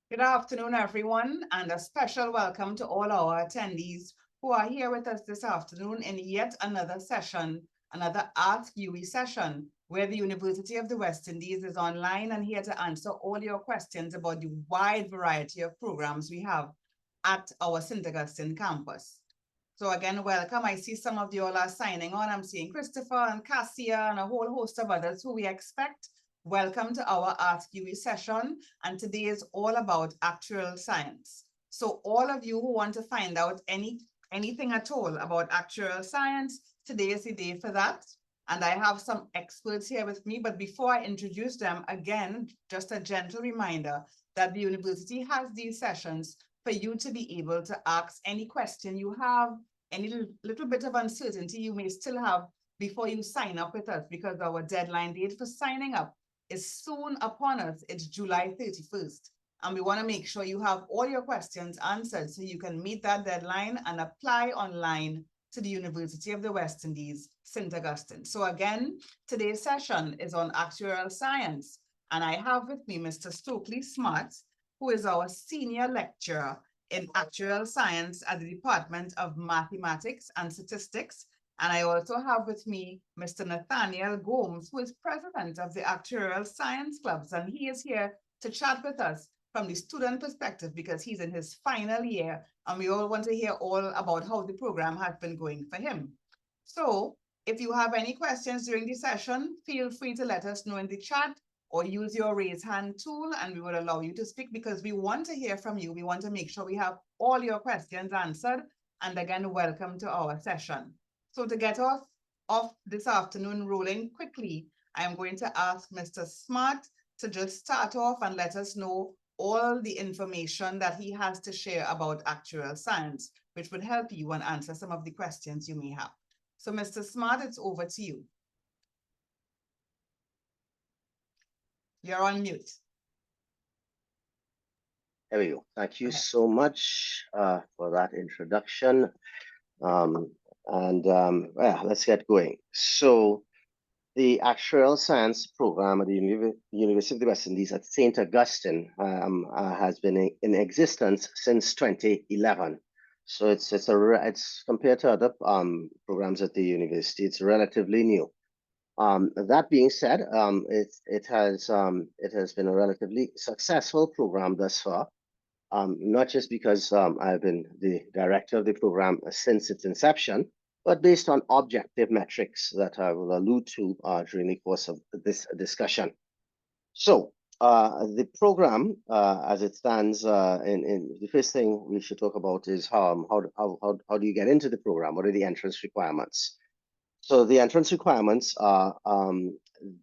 Good afternoon, everyone, and a special welcome to all our attendees who are here with us this afternoon in yet another session, another Ask UWI session, where the University of the West Indies is online and here to answer all your questions about the wide variety of programs we have at our St. Augustine campus. So again, welcome. I see some of you all are signing on. I'm seeing Christopher and Cassia and a whole host of others who we expect. Welcome to our Ask UWI session. And today is all about actuarial science. So all of you who want to find out anything at all about actuarial science, today is the day for that. And I have some experts here with me. But before I introduce them, again, just a gentle reminder that the university has these sessions for you to be able to ask any question you have, any little bit of uncertainty you may still have before you sign up with us, because our deadline date for signing up is soon upon us. It's July 31st. And we want to make sure you have all your questions answered so you can meet that deadline and apply online to the University of the West Indies, St. Augustine. So again, today's session is on actuarial science. And I have with me Mr. Stokely Smart, who is our senior lecturer in actuarial science at the Department of Mathematics and Statistics. And I also have with me Mr. Nathaniel Gomes, who is president of the Actuarial Science Clubs. And he is here to chat with us from the student perspective because he's in his final year and we all want to hear all about how the program has been going for him. So if you have any questions during the session, feel free to let us know in the chat or use your raise hand tool and we will allow you to speak because we want to hear from you. We want to make sure we have all your questions answered. And again, welcome to our session. So to get off this afternoon rolling quickly, I'm going to ask Mr. Smart to just start off and let us know all the information that he has to share about actuarial science, which would help you and answer some of the questions you may have. So Mr. Smart, it's over to you. You're on mute. There we go. Thank you so much for that introduction. Well, let's get going. So the Actuarial Science program at the University of the West Indies at St. Augustine has been in existence since 2011. So it's compared to other programs at the university, it's relatively new. That being said, it has been a relatively successful program thus far. Not just because I've been the director of the program since its inception, but based on objective metrics that I will allude to during the course of this discussion. So the program, as it stands, in the first thing we should talk about is how do you get into the program? What are the entrance requirements? So the entrance requirements are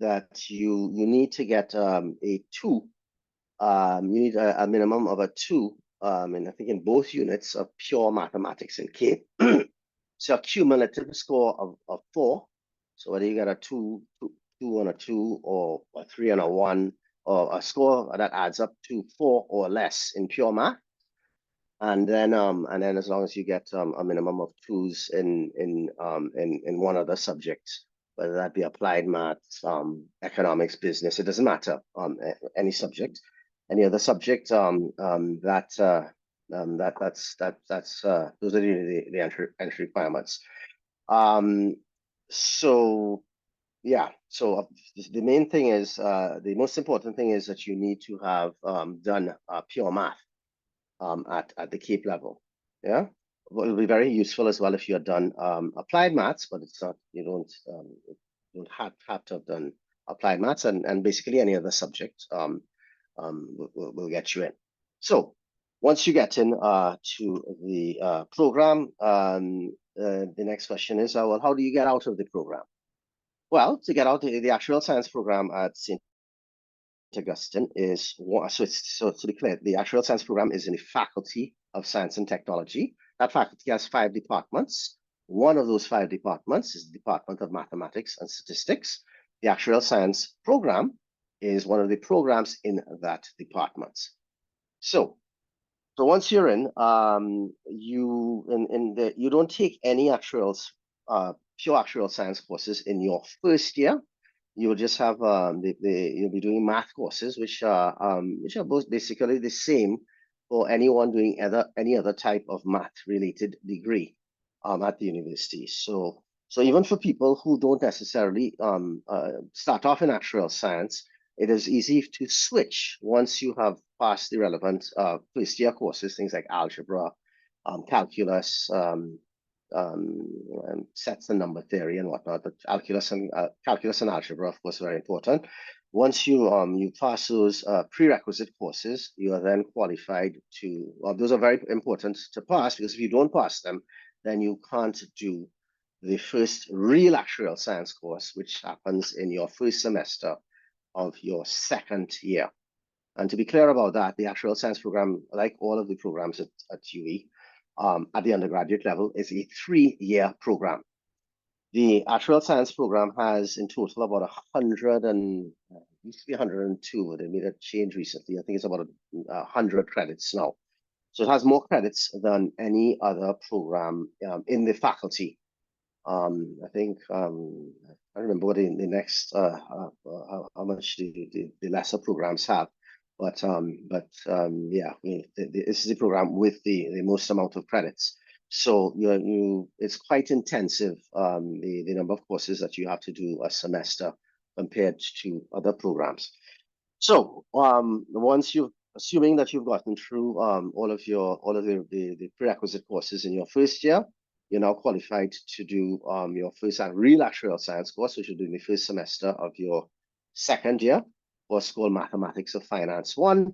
that you need to get a 2. You need a minimum of a 2, and I think in both units of pure mathematics and K. So a cumulative score of 4. So whether you get a 2 on a 2, or a 3 on a 1, or a score that adds up to 4 or less in pure math. And then as long as you get a minimum of 2s in one other subject, whether that be applied maths, economics, business, it doesn't matter, any subject, any other subject, that's those are the entry requirements. So yeah, so the main thing is the most important thing is that you need to have done pure math at the CAPE level. Yeah, well, it'll be very useful as well if you had done applied maths, but it's not, you don't have to have done applied maths, and basically any other subject will get you in. So once you get in to the program, the next question is, well, how do you get out of the program? Well, to get out the actuarial science program at St. Augustine is, so to be clear, the actuarial science program is in the Faculty of Science and Technology. That faculty has 5 departments. One of those 5 departments is the Department of Mathematics and Statistics. The actuarial science program is one of the programs in that department. So once you're in, you don't take any pure actuarial science courses in your first year. you'll just have you'll be doing math courses, which are both basically the same for anyone doing any other type of math related degree at the university. So even for people who don't necessarily start off in actuarial science, it is easy to switch once you have passed the relevant first year courses, things like algebra, calculus, sets and number theory and whatnot. But calculus and algebra, of course, very important. Once you pass those prerequisite courses, you are then qualified to. Well, those are very important to pass, because if you don't pass them, then you can't do the first real actuarial science course, which happens in your first semester of your second year. And to be clear about that, the actuarial science program, like all of the programs at UWI, at the undergraduate level, is a 3-year program. The actuarial science program has in total about 100 and used to be 102. They made a change recently. I think it's about 100 credits now. So it has more credits than any other program in the faculty. I think I remember what the next how much the lesser programs have, but yeah, this is the program with the most amount of credits. So it's quite intensive, the number of courses that you have to do a semester compared to other programs. So once assuming that you've gotten through all of the prerequisite courses in your first year, you're now qualified to do your first and real actuarial science course, which you'll do in the first semester of your second year, course called Mathematics of Finance 1.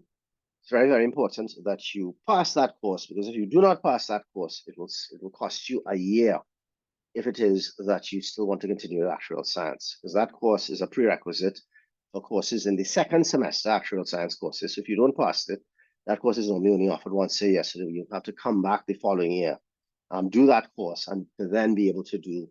It's very, very important that you pass that course, because if you do not pass that course, it will cost you a year if it is that you still want to continue with actuarial science, because that course is a prerequisite for courses in the second semester actuarial science courses. So if you don't pass it, that course is only offered once a year, so you have to come back the following year, do that course, and to then be able to do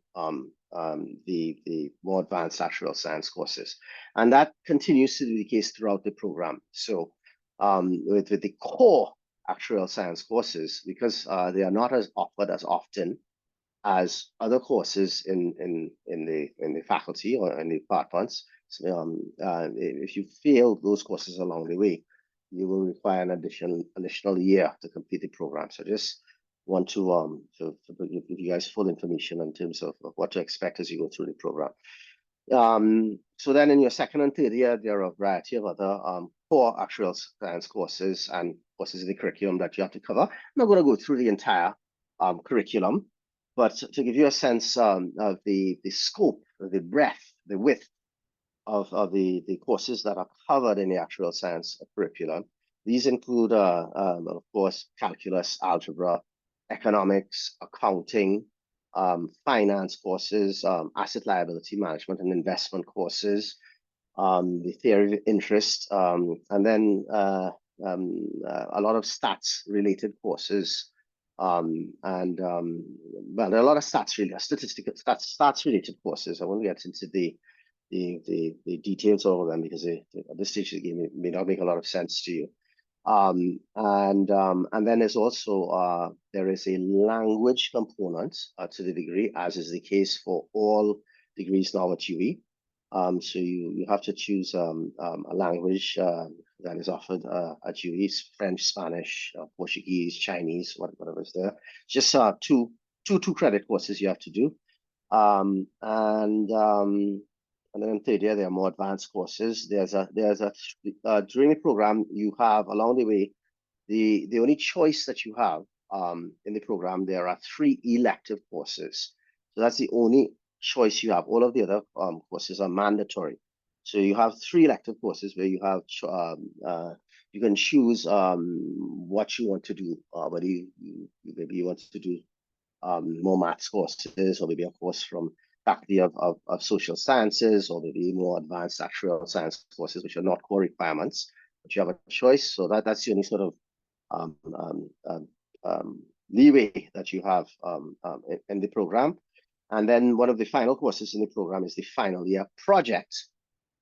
the more advanced actuarial science courses. And that continues to be the case throughout the program. So with the core actuarial science courses, because they are not as offered as often as other courses in the faculty or in the departments. So, if you fail those courses along the way, you will require an additional year to complete the program. So just want to give you guys full information in terms of what to expect as you go through the program. So then in your second and third year, there are a variety of other core actuarial science courses and courses in the curriculum that you have to cover. I'm not going to go through the entire curriculum, but to give you a sense of the scope, the breadth, the width of the courses that are covered in the actuarial science curriculum. These include, of course, calculus, algebra, economics, accounting, finance courses, asset liability management and investment courses, the theory of interest, and then a lot of stats related courses. Well, there are a lot of stats related courses. I won't get into the details of them, because at this stage of the game it may not make a lot of sense to you. And then there's also there is a language component to the degree, as is the case for all degrees now at UWI. So you have to choose a language that is offered at UWI: French, Spanish, Portuguese, Chinese, whatever is there. Just two credit courses you have to do. And then in third year, there are more advanced courses. During the program, you have along the way, the only choice that you have in the program, there are 3 elective courses. So that's the only choice you have. All of the other courses are mandatory. So you have 3 elective courses where you have you can choose what you want to do. Whether maybe you want to do more maths courses, or maybe a course from faculty of social sciences, or maybe more advanced actuarial science courses, which are not core requirements, but you have a choice. So that's the only sort of leeway that you have in the program. And then one of the final courses in the program is the final year project,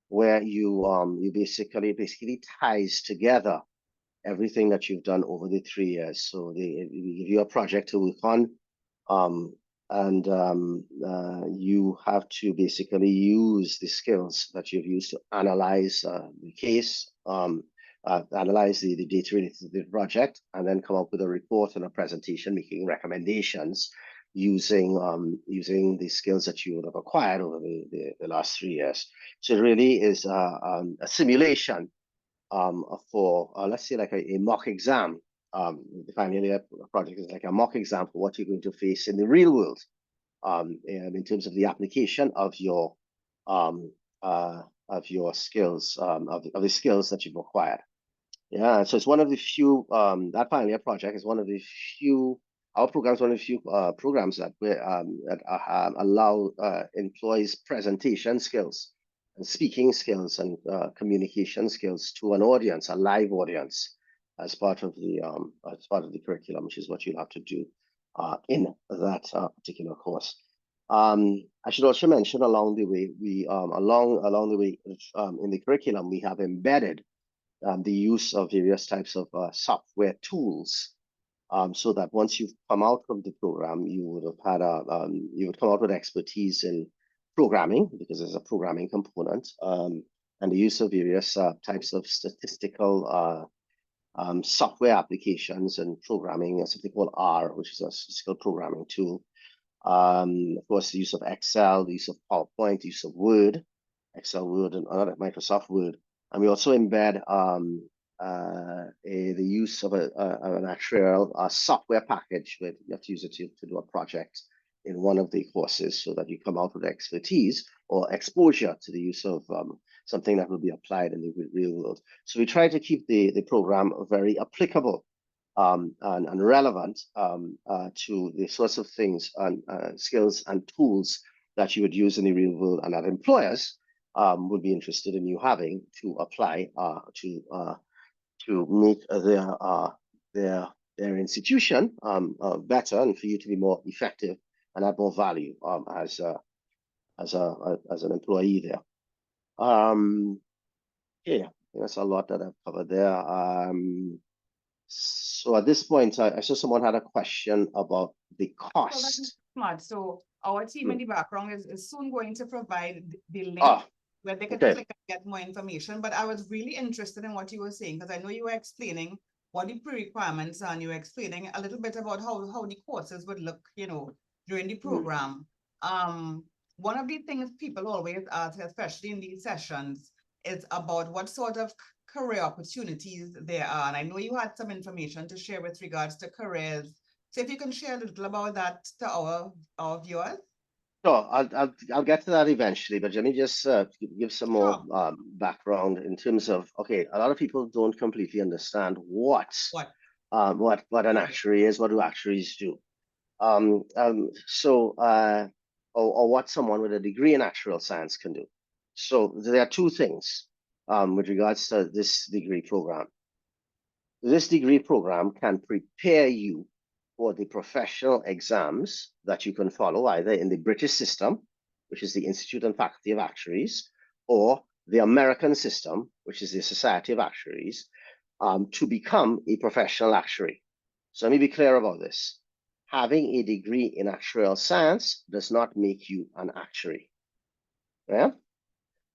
where you basically ties together everything that you've done over the 3 years. So they give you a project to work on. And you have to basically use the skills that you've used to analyze the case, analyze the data related to the project, and then come up with a report and a presentation making recommendations using the skills that you would have acquired over the last 3 years. So it really is a simulation for, let's say, like a mock exam. The final year project is like a mock exam for what you're going to face in the real world, in terms of the application of your skills, of the skills that you've acquired. Yeah, so it's one of the few, that final year project is one of the few, our program is one of the few programs that allow employees presentation skills and speaking skills and communication skills to an audience, a live audience, as part of the curriculum, which is what you'll have to do in that particular course. I should also mention along the way, along the way in the curriculum, we have embedded the use of various types of software tools, so that once you've come out of the program, you would have had you would come out with expertise in programming, because there's a programming component, and the use of various types of statistical software applications and programming, something called R, which is a statistical programming tool. Of course, the use of Excel, the use of PowerPoint, the use of Word, Excel, Word, and other Microsoft Word. And we also embed the use of an actuarial software package, where you have to use it to do a project in one of the courses, so that you come out with expertise or exposure to the use of something that will be applied in the real world. So we try to keep the program very applicable and relevant to the sorts of things and skills and tools that you would use in the real world, and that employers would be interested in you having to apply to make their institution better, and for you to be more effective and add more value as an employee there. Yeah, that's a lot that I've covered there. So at this point, I saw someone had a question about the cost. Smart. So our team in the background is soon going to provide the link where they can okay. click and get more information. But I was really interested in what you were saying, because I know you were explaining what the pre-requirements are, and you were explaining a little bit about how the courses would look, during the program. One of the things people always ask, especially in these sessions, is about what sort of career opportunities there are. And I know you had some information to share with regards to careers. So if you can share a little about that to our viewers. Sure, I'll get to that eventually, but let me just give some more background in terms of, okay, a lot of people don't completely understand what an actuary is, what do actuaries do, or what someone with a degree in actuarial science can do. So there are two things with regards to this degree program. This degree program can prepare you for the professional exams that you can follow either in the British system, which is the Institute and Faculty of Actuaries, or the American system, which is the Society of Actuaries, to become a professional actuary. So let me be clear about this. Having a degree in actuarial science does not make you an actuary. Yeah?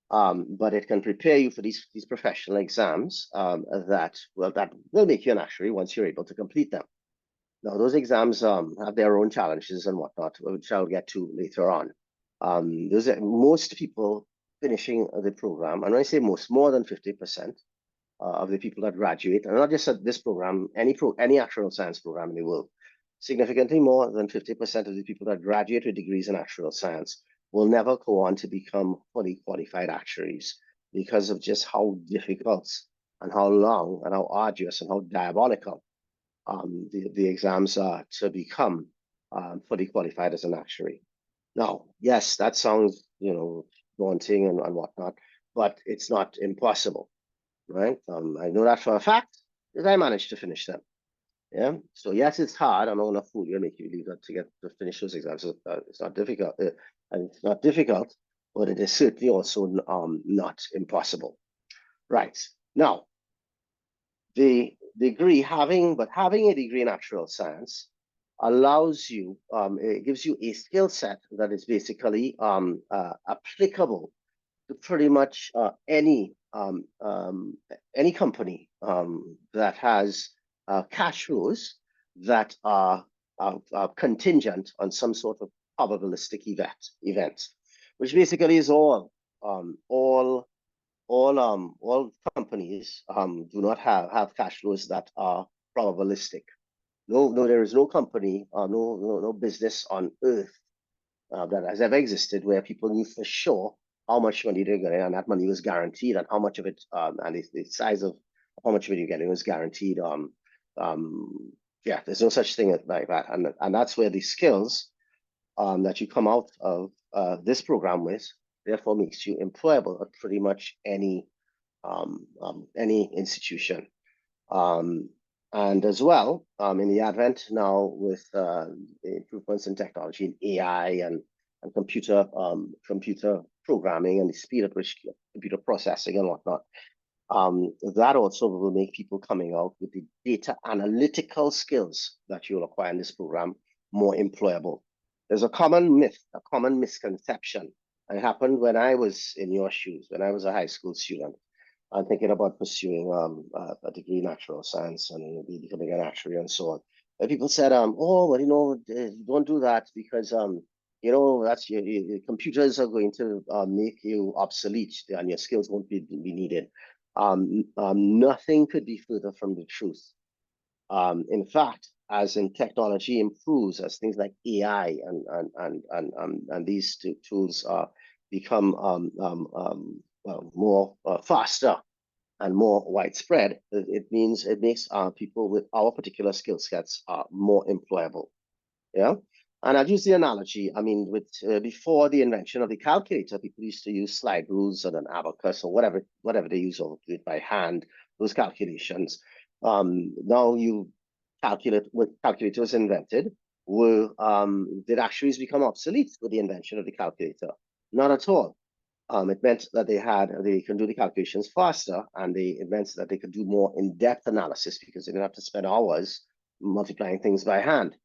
But it can prepare you for these professional exams that will make you an actuary once you're able to complete them. Now, those exams have their own challenges and whatnot, which I'll get to later on. Most people finishing the program, and when I say most, more than 50% of the people that graduate, and not just at this program, any actuarial science program in the world, significantly more than 50% of the people that graduate with degrees in actuarial science will never go on to become fully qualified actuaries, because of just how difficult and how long and how arduous and how diabolical the exams are to become fully qualified as an actuary. Now, yes, that sounds, daunting and whatnot, but it's not impossible, right? I know that for a fact, because I managed to finish them. Yeah. So yes, it's hard. I'm not gonna fool you and make you believe that to finish those exams, it's not difficult. And it's not difficult, but it is certainly also not impossible. Right. Now, the degree having a degree in actuarial science allows you, it gives you a skill set that is basically applicable to pretty much any company that has cash flows that are contingent on some sort of probabilistic event, which basically is all companies do not have cash flows that are probabilistic. No, there is no company or no business on earth that has ever existed where people knew for sure how much money they're getting, and that money was guaranteed, and how much of it, and the size of how much of it you're getting was guaranteed. Yeah, there's no such thing like that, and that's where the skills that you come out of this program with, therefore makes you employable at pretty much any institution. And as well, in the advent now with the improvements in technology and AI and computer programming and the speed at which computer processing and whatnot, that also will make people coming out with the data analytical skills that you'll acquire in this program more employable. There's a common myth, a common misconception. And it happened when I was in your shoes, when I was a high school student. I'm thinking about pursuing a degree in actuarial science and becoming an actuary and so on. And people said, oh, well, don't do that because, that's your computers are going to make you obsolete and your skills won't be needed. Nothing could be further from the truth. In fact, as in technology improves, as things like AI and these tools become more faster and more widespread, it makes people with our particular skill sets more employable. Yeah. And I'll use the analogy. I mean, with before the invention of the calculator, people used to use slide rules and an abacus or whatever they use, or do it by hand, those calculations. Now you calculate when calculator was invented, did actuaries become obsolete with the invention of the calculator? Not at all. It meant that they can do the calculations faster, and it meant that they could do more in-depth analysis because they didn't have to spend hours multiplying things by hand,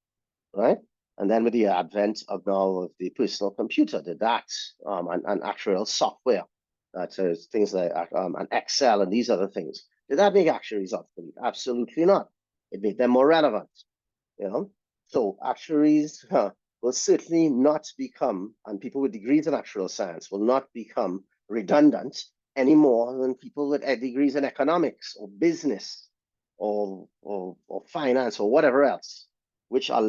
right? And then with the advent of the personal computer, did that, and actuarial software, that is things like and Excel and these other things, did that make actuaries obsolete? Absolutely not. It made them more relevant, So actuaries will certainly not become, and people with degrees in actuarial science will not become redundant any more than people with degrees in economics or business or finance or whatever else, which are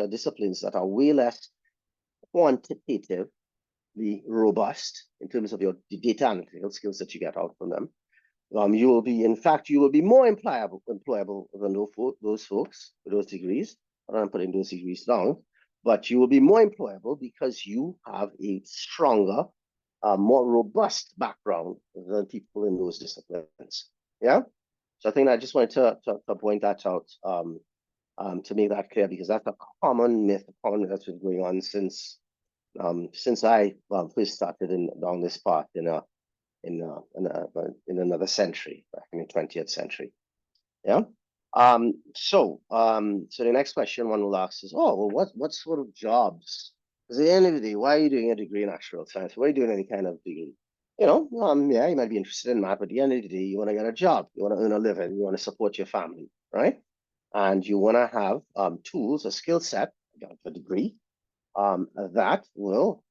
disciplines that are way less quantitatively robust in terms of the data analytical skills that you get out from them. You will be more employable than those folks with those degrees. I'm putting those degrees down, but you will be more employable because you have a stronger, more robust background than people in those disciplines. Yeah. So I think I just wanted to point that out to make that clear, because that's a common myth that's been going on since I first started down this path in another century, back in the 20th century. Yeah. So the next question one will ask is, oh, well, what sort of jobs? Because at the end of the day, why are you doing a degree in actuarial science? Why are you doing any kind of degree? Yeah, you might be interested in that, but at the end of the day, you want to get a job, you want to earn a living, you want to support your family, right? And you want to have tools, a skill set, a degree, that will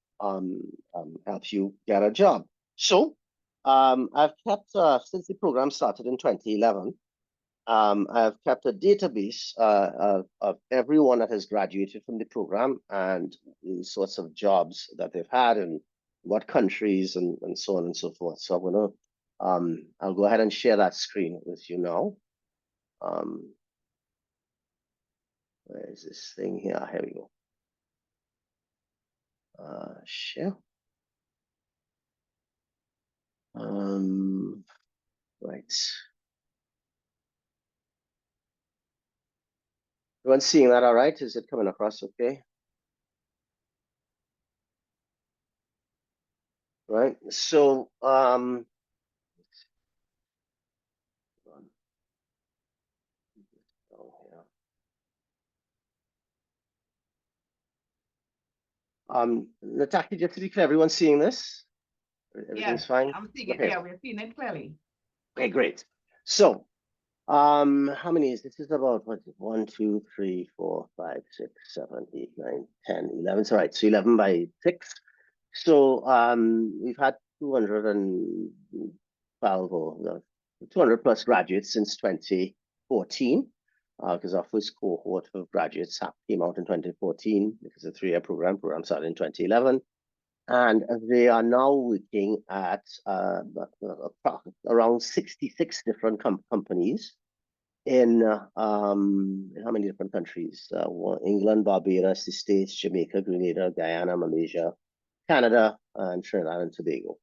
help you get a job. So I've kept, since the program started in 2011, I've kept a database of everyone that has graduated from the program and the sorts of jobs that they've had and what countries and so on and so forth. So I'm gonna, I'll go ahead and share that screen with you now. Where is this thing here? Here we go. Share. Right. Everyone's seeing that all right? Is it coming across okay? Right. So Nataki, just to be clear, everyone's seeing this? Everything's Yes, fine? I'm seeing it. Okay. Yeah, we're seeing it clearly. Okay, great. So, how many is this? Is about what? 1, 2, 3, 4, 5, 6, 7, 8, 9, 10, 11. So, right. So 11 by 6. So, we've had 212 or 200 plus graduates since 2014, because our first cohort of graduates came out in 2014 because the 3-year program started in 2011. And they are now working at around 66 different companies in how many different countries? England, Barbados, the States, Jamaica, Grenada, Guyana, Malaysia, Canada, and Trinidad and Tobago.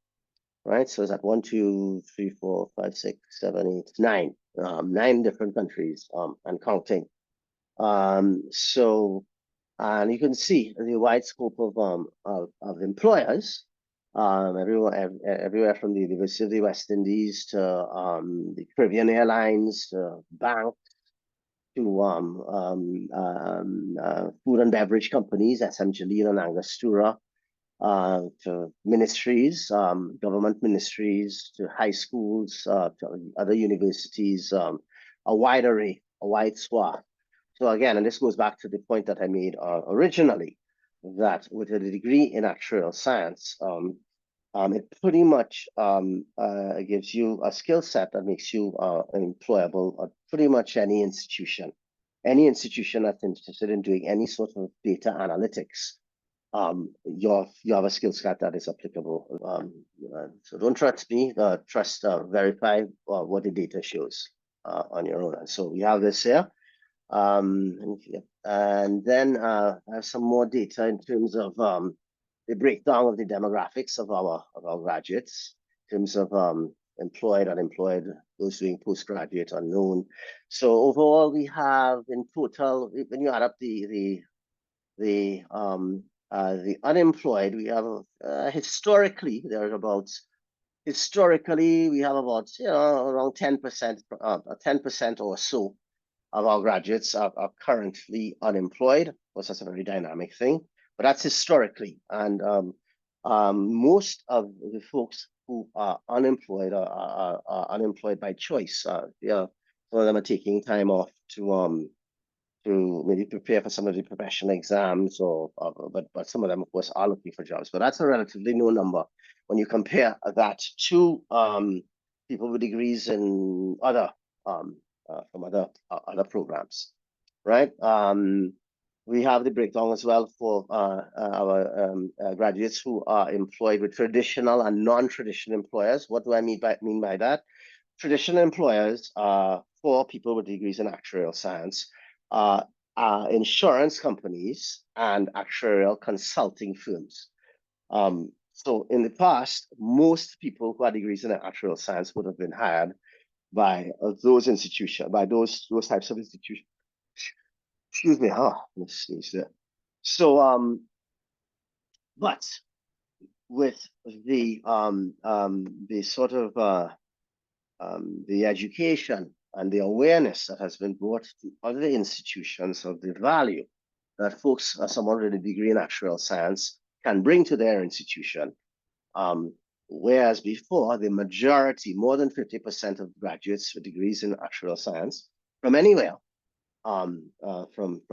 Right, so it's at 1, 2, 3, 4, 5, 6, 7, 8, 9, 9 different countries and counting. And you can see the wide scope of employers, everywhere from the University of the West Indies to the Caribbean Airlines to banks to food and beverage companies, SM Jaleel and Angostura, to ministries, government ministries, to high schools, to other universities, a wide array, a wide swath. So again, and this goes back to the point that I made originally, that with a degree in actuarial science, it pretty much gives you a skill set that makes you employable at pretty much any institution. Any institution that's interested in doing any sort of data analytics, you have a skill set that is applicable. So don't trust me, verify what the data shows on your own. And so we have this here. And then I have some more data in terms of the breakdown of the demographics of our graduates, in terms of employed, unemployed, those doing postgraduate, unknown. So overall, we have in total, when you add up the unemployed, we have historically we have about around 10% or so of our graduates are currently unemployed. Of course, that's a very dynamic thing, but that's historically. And most of the folks who are unemployed are unemployed by choice. Some of them are taking time off to maybe prepare for some of the professional exams, but some of them, of course, are looking for jobs. But that's a relatively low number when you compare that to people with degrees in other from other programs, right? We have the breakdown as well for our graduates who are employed with traditional and non-traditional employers. What do I mean by that? Traditional employers are for people with degrees in actuarial science, insurance companies and actuarial consulting firms. So in the past, most people who had degrees in actuarial science would have been hired by those institutions, by those types of institutions. Excuse me, let's sneeze there. So, but with the sort of the education and the awareness that has been brought to other institutions of the value that folks, someone with a degree in actuarial science, can bring to their institution. Whereas before, the majority, more than 50% of graduates with degrees in actuarial science from anywhere, from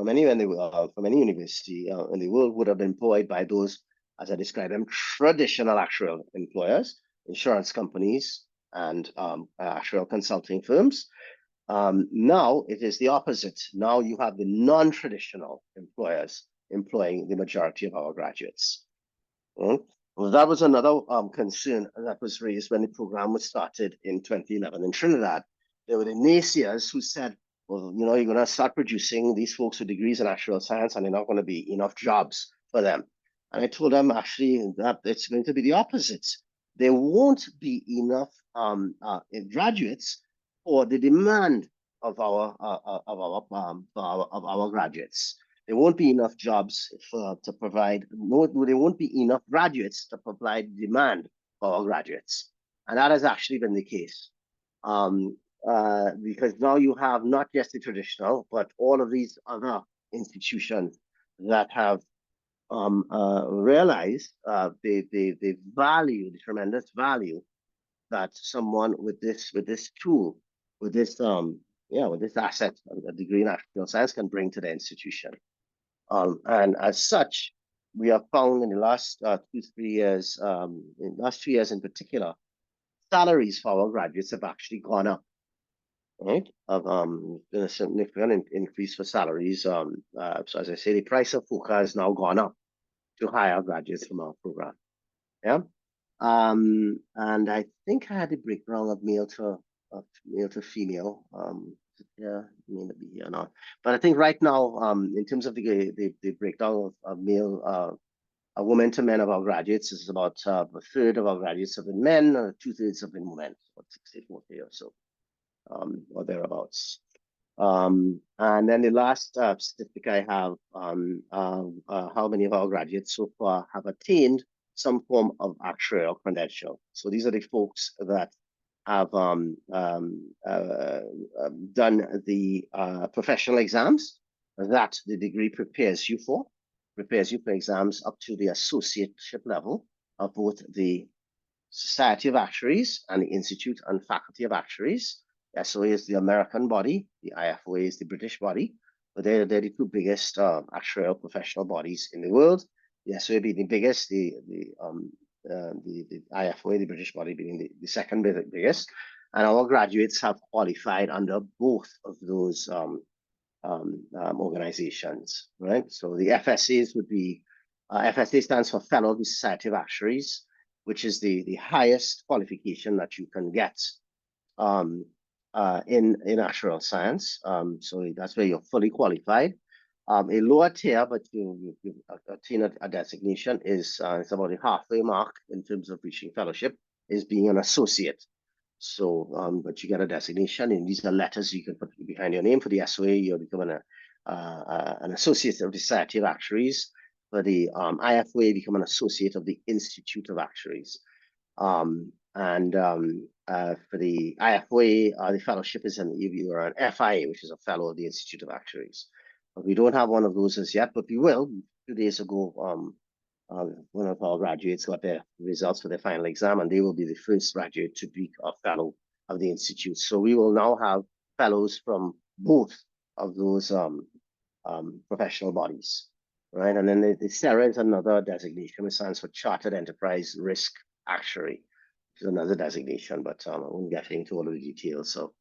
anywhere in the from any university in the world would have been employed by those, as I described them, traditional actuarial employers, insurance companies, and actuarial consulting firms. Now it is the opposite. Now you have the non-traditional employers employing the majority of our graduates. Well, that was another concern that was raised when the program was started in 2011 in Trinidad. There were the naysayers who said, well, you're going to start producing these folks with degrees in actuarial science and they're not going to be enough jobs for them. And I told them actually that it's going to be the opposite. There won't be enough graduates for the demand of our graduates. There won't be enough jobs to provide. No, there won't be enough graduates to provide demand for our graduates, and that has actually been the case. Because now you have not just the traditional, but all of these other institutions that have realize the value, the tremendous value that someone with this tool, with this with this asset, a degree in actuarial science, can bring to the institution. And as such, we have found in the last 2-3 years, in the last 2 years in particular, salaries for our graduates have actually gone up. Right? Been a significant increase for salaries. So as I say, the price of FOCA has now gone up to hire graduates from our program. Yeah. And I think I had a breakdown of male to female. Yeah, may not be here now. But I think right now, in terms of the breakdown of male, women to men of our graduates is about a third of our graduates have been men, 2/3 have been women, about 60-40 or so, or thereabouts. And then the last statistic I have on how many of our graduates so far have attained some form of actuarial credential. So these are the folks that have done the professional exams that the degree prepares you for exams up to the associateship level of both the Society of Actuaries and the Institute and Faculty of Actuaries. The SOA is the American body, the IFOA is the British body, but they're the two biggest actuarial professional bodies in the world. The SOA being the biggest, the IFOA, the British body, being the second biggest. And our graduates have qualified under both of those organizations, right? So the FSAs would be, FSA stands for Fellow of the Society of Actuaries, which is the highest qualification that you can get in actuarial science. So that's where you're fully qualified. A lower tier, but you attain a designation is it's about the halfway mark in terms of reaching fellowship, is being an associate. So, but you get a designation, and these are letters you can put behind your name. For the SOA, you're becoming an associate of the Society of Actuaries. For the IFOA, become an associate of the Institute of Actuaries. For the IFOA, the fellowship is you are an FIA, which is a fellow of the Institute of Actuaries. But we don't have one of those as yet, but we will. 2 days ago, one of our graduates got their results for their final exam, and they will be the first graduate to be a fellow of the Institute. So we will now have fellows from both of those professional bodies, right? And then the CERA is another designation, which stands for Chartered Enterprise Risk Actuary, which is another designation, but I won't get into all of the details of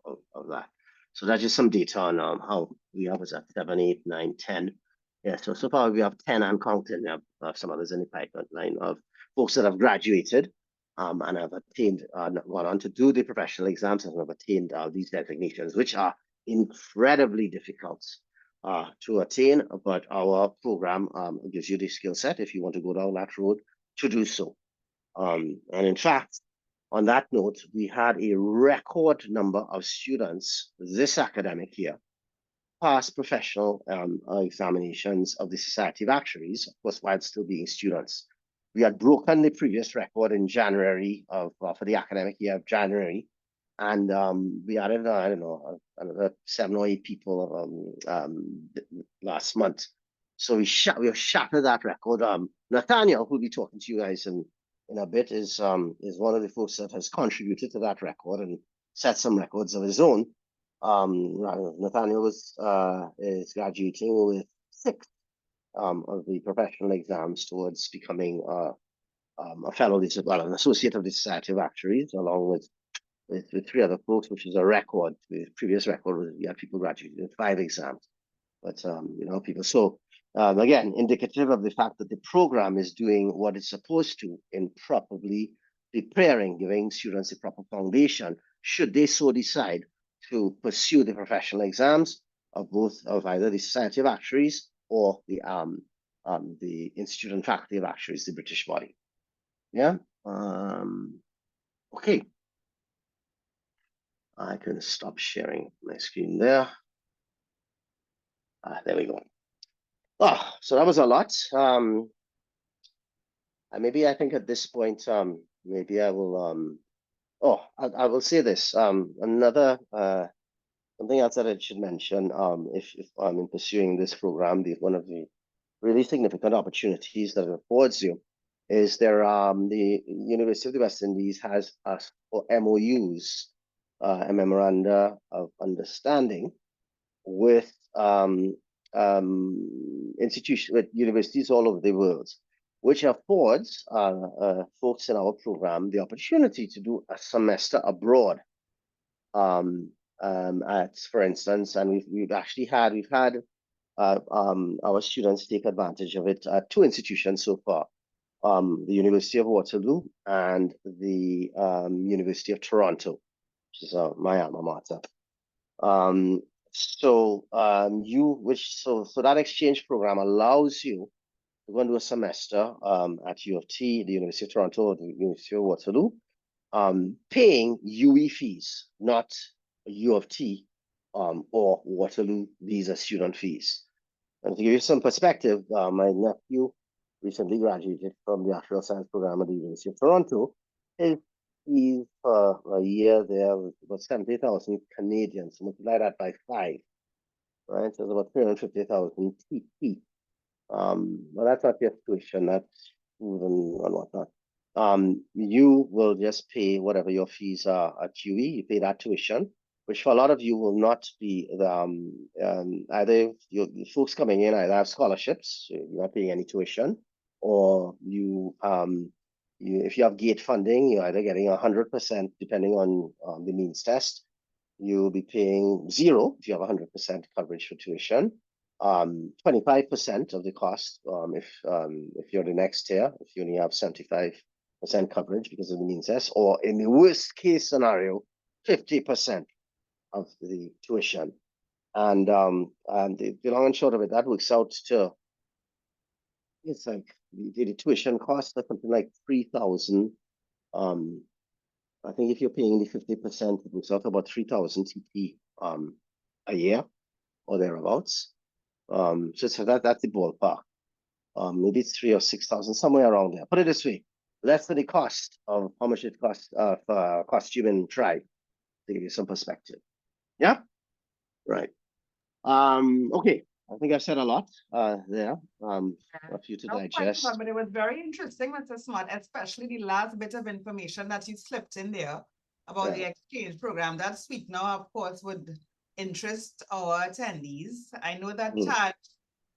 that. So that's just some data on how we have us at 7, 8, 9, 10. Yeah, so far we have 10 and counting. We have some others in the pipeline of folks that have graduated and have attained, gone on to do the professional exams and have attained these designations, which are incredibly difficult to attain, but our program gives you the skill set if you want to go down that road to do so. And in fact, on that note, we had a record number of students this academic year pass professional examinations of the Society of Actuaries, of course, while still being students. We had broken the previous record in January for the academic year of January, and we added, I don't know, another 7 or 8 people last month. So we shattered that record. Nathaniel, who'll be talking to you guys in a bit, is one of the folks that has contributed to that record and set some records of his own. Nathaniel is graduating with 6 of the professional exams towards becoming a fellow, an associate of the Society of Actuaries, along with 3 other folks, which is a record. The previous record was we had people graduating with 5 exams, but people. So again, indicative of the fact that the program is doing what it's supposed to in properly preparing, giving students a proper foundation, should they so decide to pursue the professional exams of either the Society of Actuaries or the Institute and Faculty of Actuaries, the British body. Yeah. Okay. I can stop sharing my screen there. There we go. Oh, so that was a lot. Maybe I think at this point, maybe I will. I will say this. Another something else that I should mention. If I'm in pursuing this program, one of the really significant opportunities that it affords you is the University of the West Indies has for MOUs, a memoranda of understanding with with universities all over the world, which affords folks in our program the opportunity to do a semester abroad. For instance, and we've had our students take advantage of it at two institutions so far, the University of Waterloo and the University of Toronto, which is my alma mater. So that exchange program allows you to go and do a semester at U of T, the University of Toronto, or the University of Waterloo, paying UE fees, not U of T or Waterloo visa student fees. And to give you some perspective, my nephew recently graduated from the Actuarial Science program at the University of Toronto. His fees for a year there was about 70,000 Canadian, so multiply that by 5, right? So it's about 350,000 TP. Well, that's not just tuition, that's food and whatnot. You will just pay whatever your fees are at UE. You pay that tuition, which for a lot of you will not be either the folks coming in either have scholarships, so you're not paying any tuition, or if you have gate funding, you're either getting 100% depending on the means test. You'll be paying 0 if you have 100% coverage for tuition. 25% of the cost if you're the next tier, if you only have 75% coverage because of the means test, or in the worst case scenario, 50% of the tuition. And the long and short of it, that works out to, it's like the tuition cost of something like 3,000. I think if you're paying the 50%, it works out about 3,000 TP a year or thereabouts. So that's the ballpark. Maybe it's 3,000 or 6,000, somewhere around there. Put it this way, less than the cost of how much it costs for costume and tribe, to give you some perspective. Yeah, right. Okay, I think I've said a lot there for you to digest. But it was very interesting, Mr. Smart, especially the last bit of information that you slipped in there about the exchange program. That sweetener, of course, would interest our attendees. I know that Tad,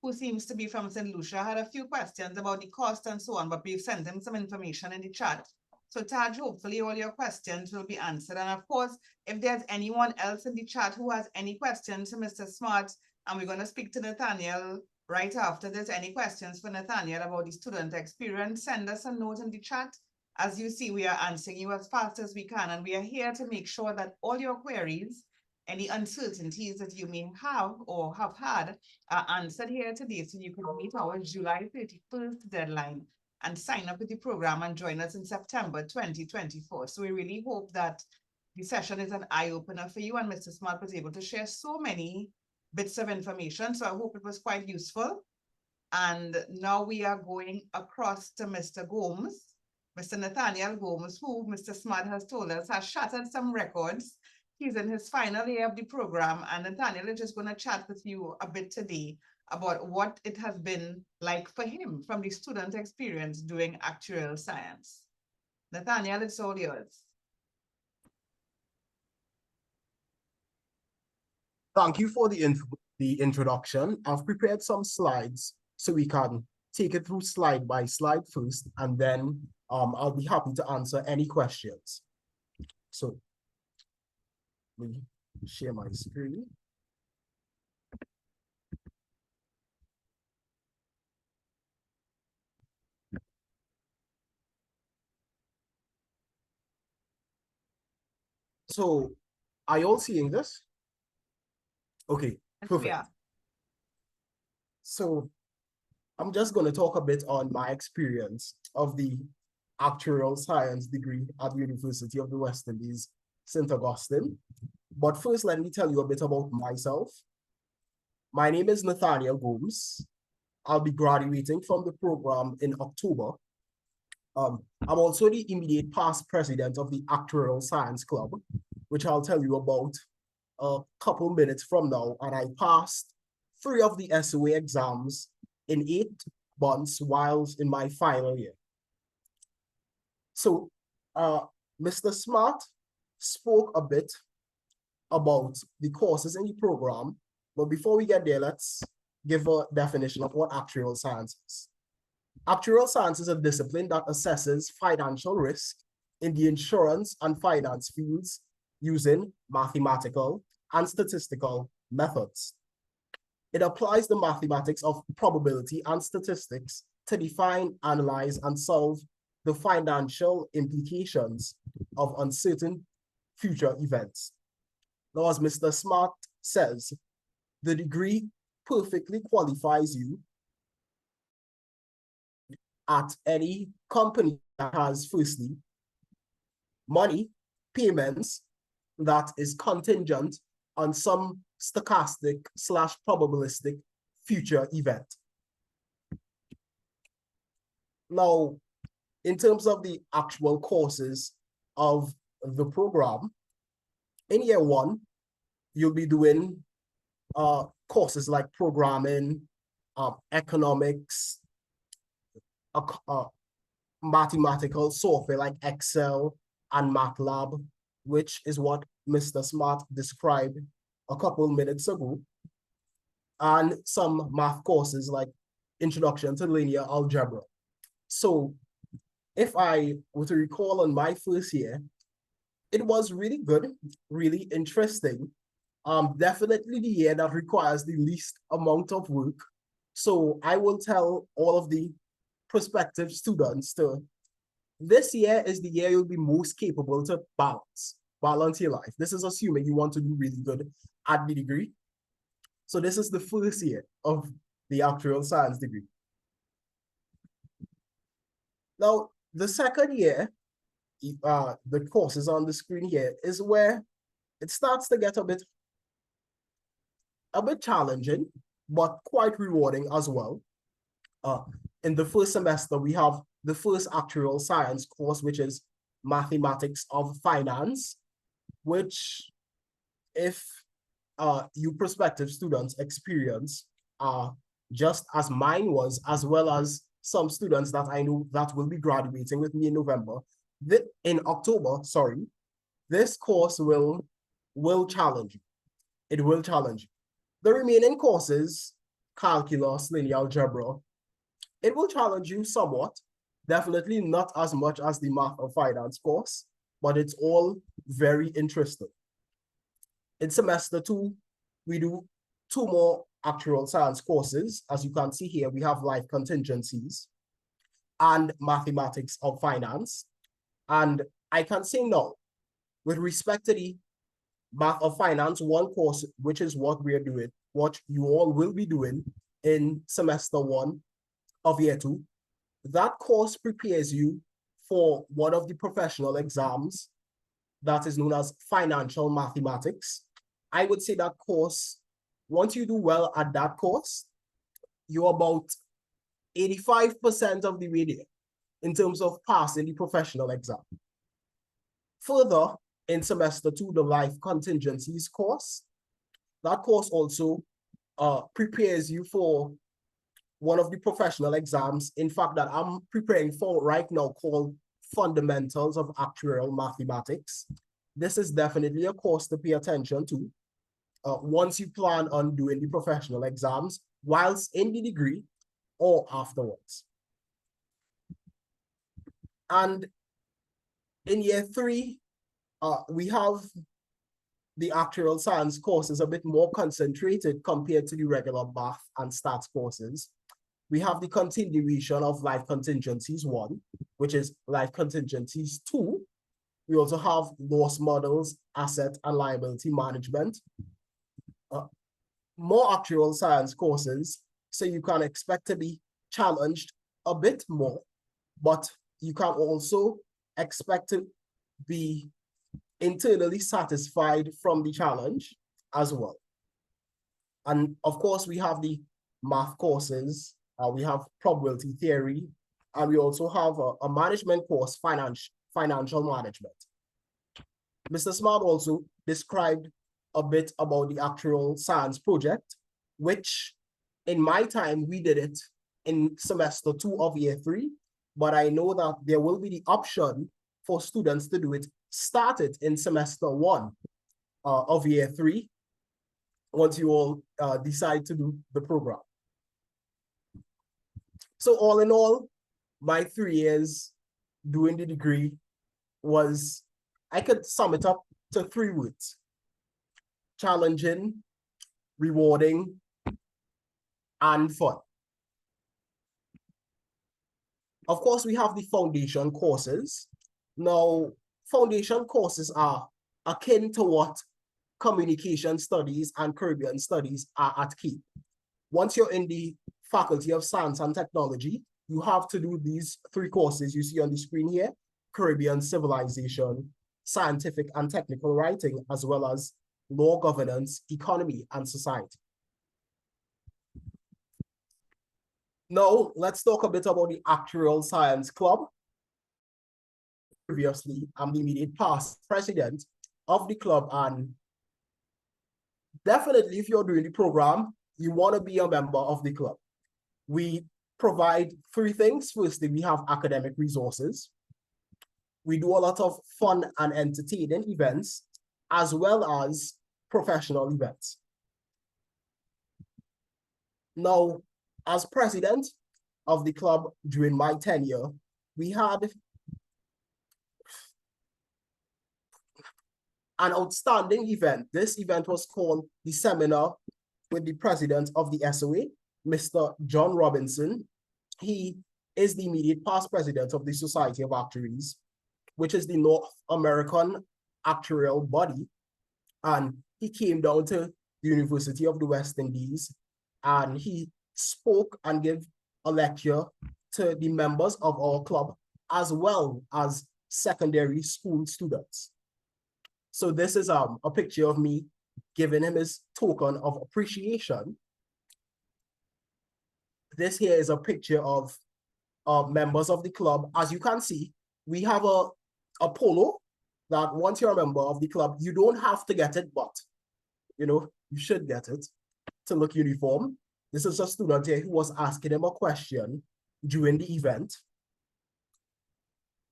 who seems to be from St. Lucia, had a few questions about the cost and so on, but we've sent him some information in the chat. So Taj, hopefully all your questions will be answered. And of course, if there's anyone else in the chat who has any questions to Mr. Smart, and we're going to speak to Nathaniel right after this, any questions for Nathaniel about the student experience, send us a note in the chat. As you see, we are answering you as fast as we can, and we are here to make sure that all your queries, any uncertainties that you may have or have had, are answered here today, so you can meet our July 31st deadline and sign up with the program and join us in September 2024. So we really hope that the session is an eye-opener for you, and Mr. Smart was able to share so many bits of information. So I hope it was quite useful. And now we are going across to Mr. Gomes, Mr. Nathaniel Gomes, who Mr. Smart has told us has shattered some records. He's in his final year of the program, and Nathaniel is just going to chat with you a bit today about what it has been like for him from the student experience doing actuarial science. Nathaniel, it's all yours. Thank you for the introduction. I've prepared some slides so we can take it through slide by slide first, and then I'll be happy to answer any questions. So let me share my screen. So are you all seeing this? Okay, perfect. Yeah. So I'm just going to talk a bit on my experience of the actuarial science degree at the University of the West Indies, St. Augustine. But first, let me tell you a bit about myself. My name is Nathaniel Gomes. I'll be graduating from the program in October. I'm also the immediate past president of the Actuarial Science Club, which I'll tell you about a couple minutes from now. And I passed 3 of the SOA exams in 8 months whilst in my final year. So Mr. Smart spoke a bit about the courses in the program, but before we get there, let's give a definition of what actuarial science is. Actuarial science is a discipline that assesses financial risk in the insurance and finance fields using mathematical and statistical methods. It applies the mathematics of probability and statistics to define, analyze, and solve the financial implications of uncertain future events. Now, as Mr. Smart says, the degree perfectly qualifies you at any company that has, firstly, money, payments that is contingent on some stochastic / probabilistic future event. Now, in terms of the actual courses of the program, in year 1, you'll be doing courses like programming, economics, mathematical software like Excel and MATLAB, which is what Mr. Smart described a couple minutes ago, and some math courses like Introduction to Linear Algebra. So if I were to recall on my first year, it was really good, really interesting. Definitely the year that requires the least amount of work. So I will tell all of the prospective students this year is the year you'll be most capable to balance your life. This is assuming you want to do really good at the degree. So this is the first year of the actuarial science degree. Now, the second year, the courses on the screen here is where it starts to get a bit challenging, but quite rewarding as well. In the first semester, we have the first actuarial science course, which is Mathematics of Finance, which if you prospective students experience just as mine was, as well as some students that I know that will be graduating with me in October, sorry, this course will challenge you. It will challenge you. The remaining courses, calculus, linear algebra, it will challenge you somewhat. Definitely not as much as the Math of Finance course, but it's all very interesting. In semester 2, we do 2 more actuarial science courses. As you can see here, we have life contingencies and mathematics of finance. And I can say now, with respect to the Math of Finance 1 course, which is what we're doing, what you all will be doing in semester 1 of year 2, that course prepares you for one of the professional exams that is known as financial mathematics. I would say that course, once you do well at that course, you're about 85% of the way there in terms of passing the professional exam. Further, in semester 2, the life contingencies course, that course also prepares you for one of the professional exams, in fact, that I'm preparing for right now, called Fundamentals of Actuarial Mathematics. This is definitely a course to pay attention to once you plan on doing the professional exams, whilst in the degree or afterwards. And in year 3, we have the actuarial science courses a bit more concentrated compared to the regular math and stats courses. We have the continuation of life contingencies 1, which is life contingencies 2. We also have loss models, asset and liability management. More actuarial science courses, so you can expect to be challenged a bit more, but you can also expect to be internally satisfied from the challenge as well. And of course, we have the math courses, we have probability theory, and we also have a management course, financial management. Mr. Smart also described a bit about the actuarial science project, which in my time, we did it in semester 2 of year 3, but I know that there will be the option for students to do it, start it in semester 1 of year 3, once you all decide to do the program. So all in all, my 3 years doing the degree was, I could sum it up to 3 words: challenging, rewarding, and fun. Of course, we have the foundation courses. Now, foundation courses are akin to what communication studies and Caribbean studies are at Cape. Once you're in the Faculty of Science and Technology, you have to do these 3 courses you see on the screen here: Caribbean Civilization, Scientific and Technical Writing, as well as Law, Governance, Economy, and Society. Now, let's talk a bit about the Actuarial Science Club. Previously, I'm the immediate past president of the club, and definitely if you're doing the program, you want to be a member of the club. We provide 3 things. Firstly, we have academic resources. We do a lot of fun and entertaining events, as well as professional events. Now, as president of the club during my tenure, we had an outstanding event. This event was called the Seminar with the president of the SOA, Mr. John Robinson. He is the immediate past president of the Society of Actuaries, which is the North American actuarial body. And he came down to the University of the West Indies, and he spoke and gave a lecture to the members of our club, as well as secondary school students. So this is a picture of me giving him his token of appreciation. This here is a picture of members of the club. As you can see, we have a polo that once you're a member of the club, you don't have to get it, but you should get it to look uniform. This is a student here who was asking him a question during the event.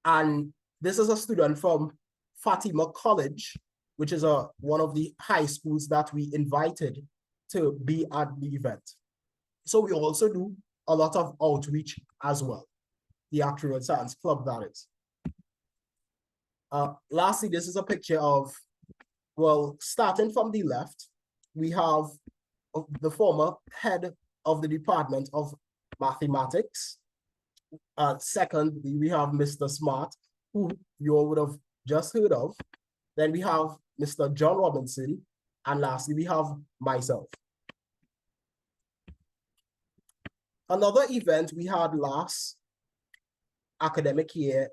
And this is a student from Fatima College, which is one of the high schools that we invited to be at the event. So we also do a lot of outreach as well. The Actuarial Science Club, that is. Lastly, this is a picture of, well, starting from the left, we have the former head of the Department of Mathematics. Secondly, we have Mr. Smart, who you all would have just heard of. Then we have Mr. John Robinson, and lastly, we have myself. Another event we had last academic year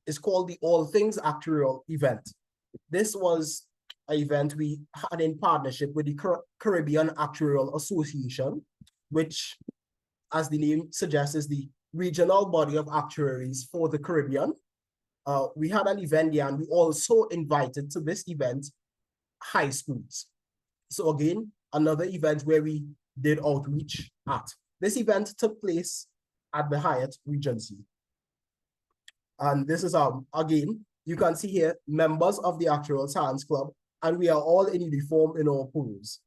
is called the All Things Actuarial event. This was an event we had in partnership with the Caribbean Actuarial Association, which, as the name suggests, is the regional body of actuaries for the Caribbean. We had an event there, and we also invited to this event high schools. So again, another event where we did outreach at. This event took place at the Hyatt Regency. And this is, again, you can see here, members of the Actuarial Science Club, and we are all in uniform in our pools.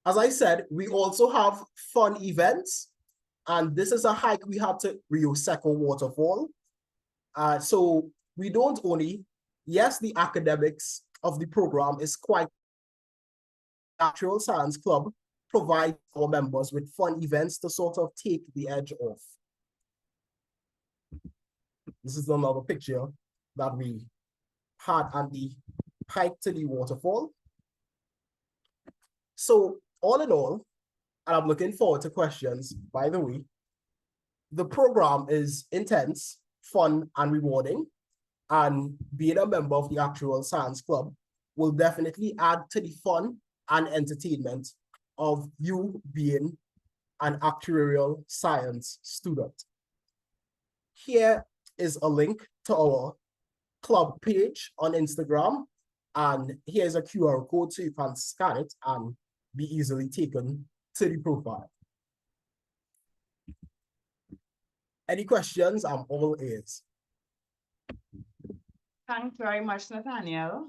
As I said, we also have fun events, and this is a hike we have to Rio Seco waterfall. So we don't only, yes, the academics of the program is quite, Actuarial Science Club provides our members with fun events to sort of take the edge off. This is another picture that we had at the hike to the waterfall. So all in all, and I'm looking forward to questions, by the way, the program is intense, fun, and rewarding, and being a member of the Actuarial Science Club will definitely add to the fun and entertainment of you being an actuarial science student. Here is a link to our club page on Instagram, and here's a QR code so you can scan it and be easily taken to the profile. Any questions? I'm all ears. Thanks very much, Nathaniel.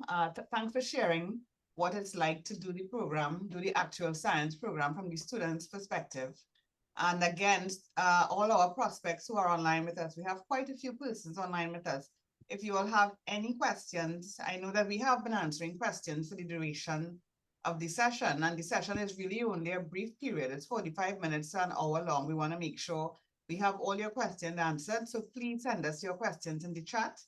Thanks for sharing what it's like to do the program, do the actual science program from the students' perspective. And again, all our prospects who are online with us, we have quite a few persons online with us. If you all have any questions, I know that we have been answering questions for the duration of the session, and the session is really only a brief period. It's 45 minutes to an hour long. We want to make sure we have all your questions answered. So please send us your questions in the chat.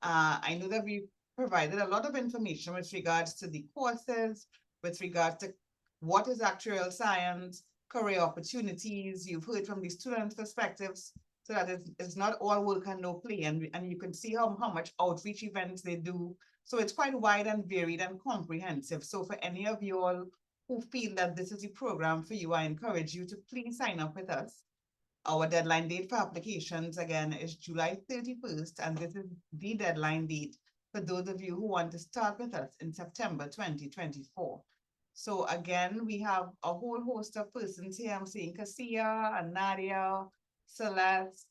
I know that we provided a lot of information with regards to the courses, with regard to what is actuarial science, career opportunities. You've heard from the students' perspectives, so that it's not all work and no play. And you can see how much outreach events they do. So it's quite wide and varied and comprehensive. So for any of you all who feel that this is the program for you, I encourage you to please sign up with us. Our deadline date for applications, again, is July 31st, and this is the deadline date for those of you who want to start with us in September 2024. So again, we have a whole host of persons here. I'm seeing Cassia and Nadia, Celeste,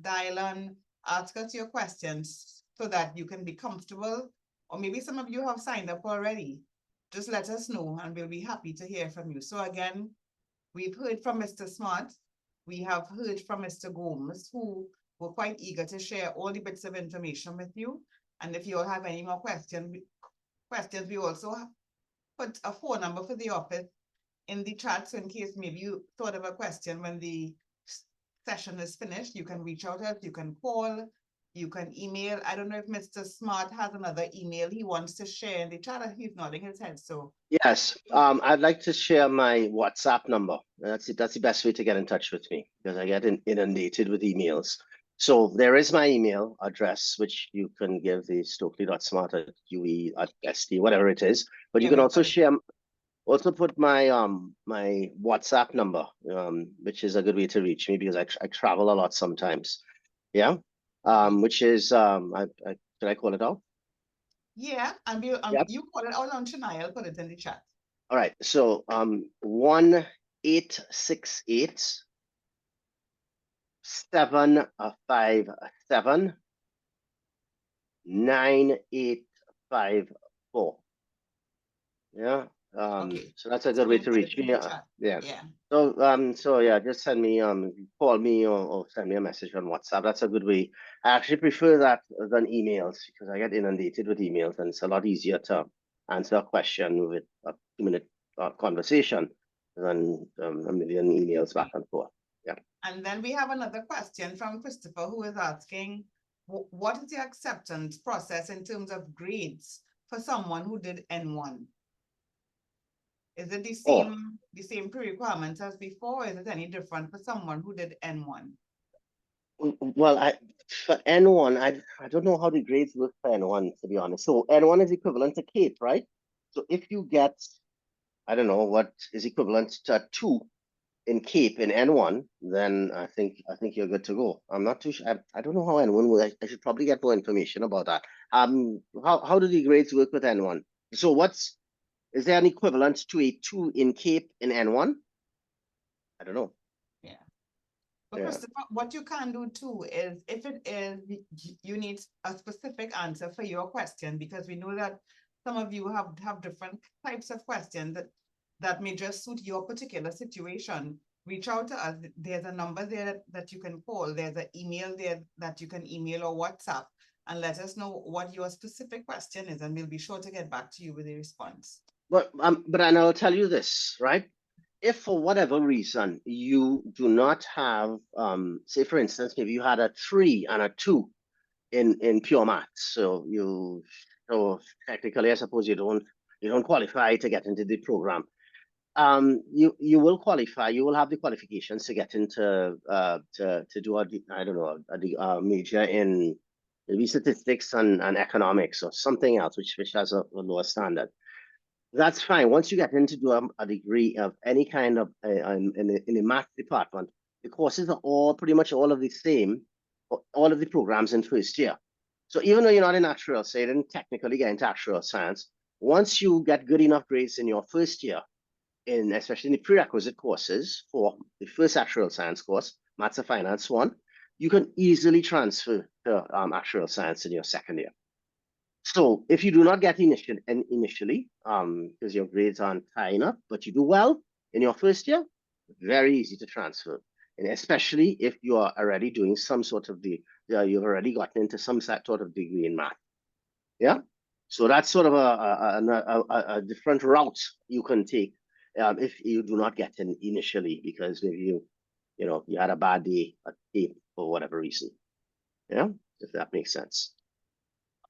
Dylan. Ask us your questions so that you can be comfortable, or maybe some of you have signed up already. Just let us know and we'll be happy to hear from you. So again, we've heard from Mr. Smart. We have heard from Mr. Gomes, who were quite eager to share all the bits of information with you. And if you all have any more questions, we also have put a phone number for the office in the chat. So in case maybe you thought of a question when the session is finished, you can reach out to us, you can call, you can email. I don't know if Mr. Smart has another email he wants to share in the chat. He's nodding his head, so. Yes, I'd like to share my WhatsApp number. That's it. That's the best way to get in touch with me because I get inundated with emails. So there is my email address, which you can give the stokely.smart@ue@sd, whatever it is. But you can also share, also put my my WhatsApp number, which is a good way to reach me because I travel a lot sometimes. Yeah. Which is should I call it out? Yeah, and you call it out on Chennai, I'll put it in the chat. All right, so 1-868 757 9854. Yeah. Okay. So that's a good way to reach me. Yeah. So yeah, just send me call me or send me a message on WhatsApp. That's a good way. I actually prefer that than emails because I get inundated with emails and it's a lot easier to answer a question with a 2-minute conversation than a million emails back and forth. Yeah. And then we have another question from Christopher who is asking, what is the acceptance process in terms of grades for someone who did N1? Is it the same pre-requirements as before, or is it any different for someone who did N1? Well, for N1, I don't know how the grades work for N1, to be honest. So N1 is equivalent to CAPE, right? So if you get, I don't know what is equivalent to a 2 in CAPE in N1, then I think you're good to go. I'm not too sure. I don't know how N1 works. I should probably get more information about that. How do the grades work with N1? So is there an equivalent to a 2 in CAPE in N1? I don't know. Yeah. But Christopher, what you can do too is, if it is, you need a specific answer for your question, because we know that some of you have different types of questions that may just suit your particular situation. Reach out to us. There's a number there that you can call. There's an email there that you can email or WhatsApp and let us know what your specific question is, and we'll be sure to get back to you with a response. But I'll tell you this, right? If for whatever reason you do not have, say for instance, maybe you had a 3 and a 2 in pure maths, so technically I suppose you don't qualify to get into the program. You will qualify. You will have the qualifications to get into to do a major in maybe statistics and economics or something else, which has a lower standard. That's fine. Once you get into do a degree of any kind of in the math department, the courses are all pretty much all of the same, all of the programs in first year. So even though you're not in actuarial, say you didn't technically get into actuarial science, once you get good enough grades in your first year, especially in the prerequisite courses for the first actuarial science course, Maths and Finance 1, you can easily transfer to actuarial science in your second year. So if you do not get initially, because your grades aren't high enough, but you do well in your first year, very easy to transfer. And especially if you are already doing some sort of you've already gotten into some sort of degree in math. Yeah. So that's sort of a different route you can take if you do not get in initially, because maybe you had a bad day at tape for whatever reason. Yeah, if that makes sense.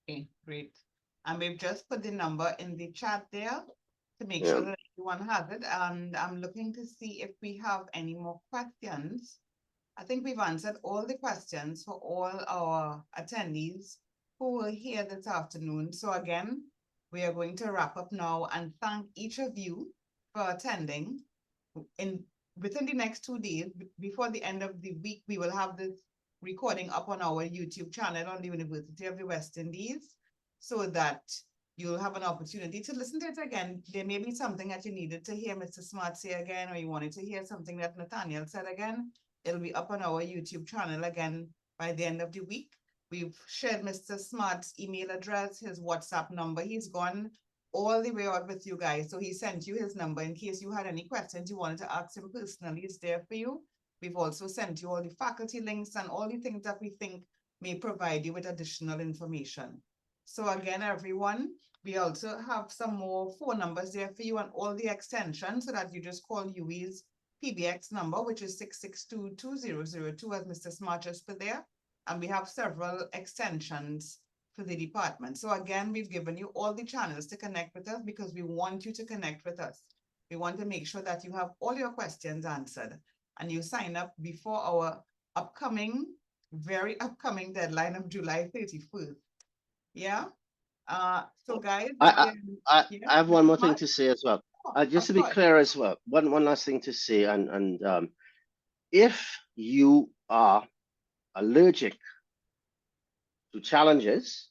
Okay, great. And we've just put the number in the chat there to make Yeah. sure that everyone has it. And I'm looking to see if we have any more questions. I think we've answered all the questions for all our attendees who were here this afternoon. So again, we are going to wrap up now and thank each of you for attending. Within the next 2 days, before the end of the week, we will have this recording up on our YouTube channel on the University of the West Indies, so that you'll have an opportunity to listen to it again. There may be something that you needed to hear Mr. Smart say again, or you wanted to hear something that Nathaniel said again. It'll be up on our YouTube channel again by the end of the week. We've shared Mr. Smart's email address, his WhatsApp number. He's gone all the way out with you guys. So he sent you his number in case you had any questions you wanted to ask him personally. It's there for you. We've also sent you all the faculty links and all the things that we think may provide you with additional information. So again, everyone, we also have some more phone numbers there for you and all the extensions, so that you just call UWI's PBX number, which is 662-2002, as Mr. Smart just put there. And we have several extensions for the department. So again, we've given you all the channels to connect with us because we want you to connect with us. We want to make sure that you have all your questions answered and you sign up before our very upcoming deadline of July 31st. Yeah. So guys, I have one more thing Smart? to say as well. Oh, Just to of be course. clear as well, one last thing to say, and if you are allergic to challenges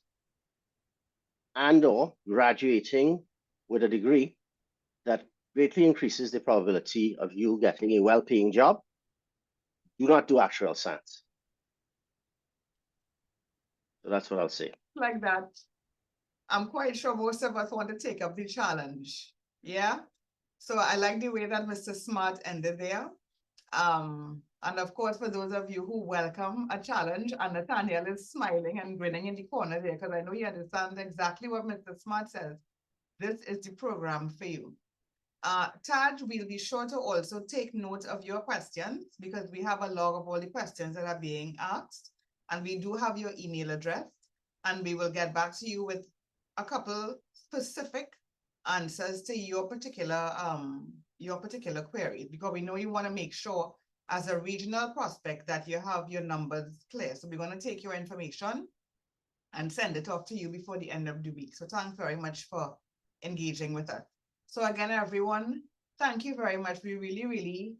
and or graduating with a degree that greatly increases the probability of you getting a well-paying job, do not do actuarial science. So that's what I'll say. Like that. I'm quite sure most of us want to take up the challenge. Yeah. So I like the way that Mr. Smart ended there. And of course, for those of you who welcome a challenge, and Nathaniel is smiling and grinning in the corner there, because I know he understands exactly what Mr. Smart says. This is the program for you. Taj, we'll be sure to also take note of your questions, because we have a log of all the questions that are being asked, and we do have your email address, and we will get back to you with a couple specific answers to your particular query, because we know you want to make sure as a regional prospect that you have your numbers clear. So we're going to take your information and send it off to you before the end of the week. So thanks very much for engaging with us. So again, everyone, thank you very much. We really, really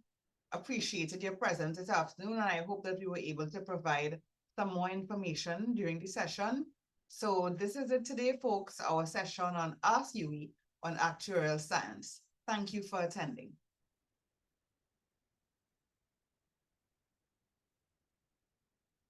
appreciated your presence this afternoon, and I hope that we were able to provide some more information during the session. So this is it today, folks, our session on Ask UWI on Actuarial Science. Thank you for attending.